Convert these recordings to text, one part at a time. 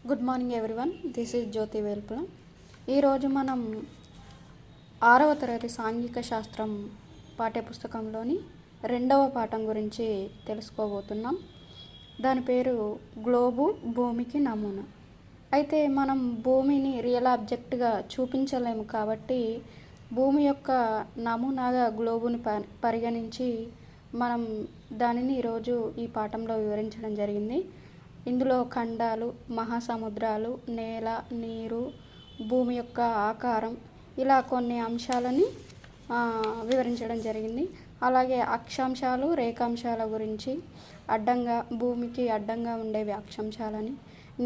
Good morning everyone, this is Jyothi Velpula. ఈరోజు మనం 6వ తరగతి సాంఘిక శాస్త్రం పాఠ్యపుస్తకంలోని 2వ పాఠం గురించి తెలుసుకోబోతున్నాం. దాని పేరు గ్లోబు, భూమికి నమూనా. అయితే మనం భూమిని రియల్ ఆబ్జెక్ట్గా చూపించలేము కాబట్టి భూమి యొక్క నమూనాగా గ్లోబుని పరిగణించి మనం దానిని ఈరోజు ఈ పాఠంలో వివరించడం జరిగింది. ఇందులో ఖండాలు, మహాసముద్రాలు, నేల, నీరు, భూమి యొక్క ఆకారం, ఇలా కొన్ని అంశాలని వివరించడం జరిగింది. అలాగే అక్షాంశాలు, రేఖాంశాల గురించి, అడ్డంగా భూమికి అడ్డంగా ఉండేవి అక్షాంశాలని,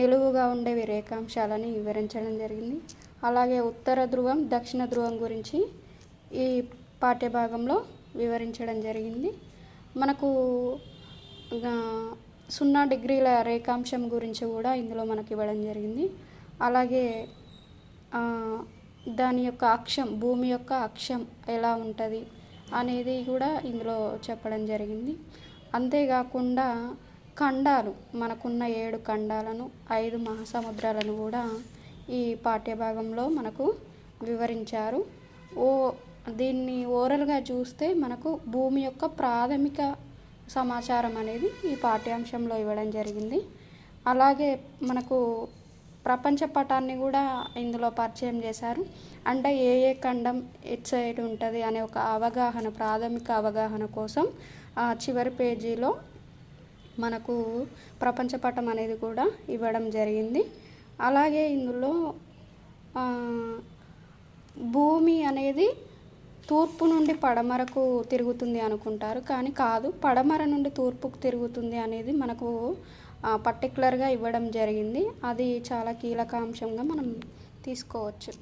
నిలువుగా ఉండేవి రేఖాంశాలని వివరించడం జరిగింది. అలాగే ఉత్తర ధ్రువం, దక్షిణ ధ్రువం గురించి ఈ పాఠ్యభాగంలో వివరించడం జరిగింది. మనకు 0 డిగ్రీల రేఖాంశం గురించి కూడా ఇందులో మనకి ఇవ్వడం జరిగింది. అలాగే దాని యొక్క అక్షం, భూమి యొక్క అక్షం ఎలా ఉంటుంది అనేది కూడా ఇందులో చెప్పడం జరిగింది. అంతేకాకుండా ఖండాలు, మనకున్న 7 ఖండాలను, 5 మహాసముద్రాలను కూడా ఈ పాఠ్యభాగంలో మనకు వివరించారు. దీన్ని ఓరల్గా చూస్తే మనకు భూమి యొక్క ప్రాథమిక సమాచారం అనేది ఈ పాఠ్యాంశంలో ఇవ్వడం జరిగింది. అలాగే మనకు ప్రపంచ పటాన్ని కూడా ఇందులో పరిచయం చేశారు. అంటే ఏ ఖండం ఎట్ సైడ్ ఉంటుంది అనే ఒక అవగాహన, ప్రాథమిక అవగాహన కోసం చివరి పేజీలో మనకు ప్రపంచ పటం అనేది కూడా ఇవ్వడం జరిగింది. అలాగే ఇందులో భూమి అనేది తూర్పు నుండి పడమరకు తిరుగుతుంది అనుకుంటారు, కానీ కాదు, పడమర నుండి తూర్పుకు తిరుగుతుంది అనేది మనకు పర్టికులర్గా ఇవ్వడం జరిగింది. అది చాలా కీలక అంశంగా మనం తీసుకోవచ్చు.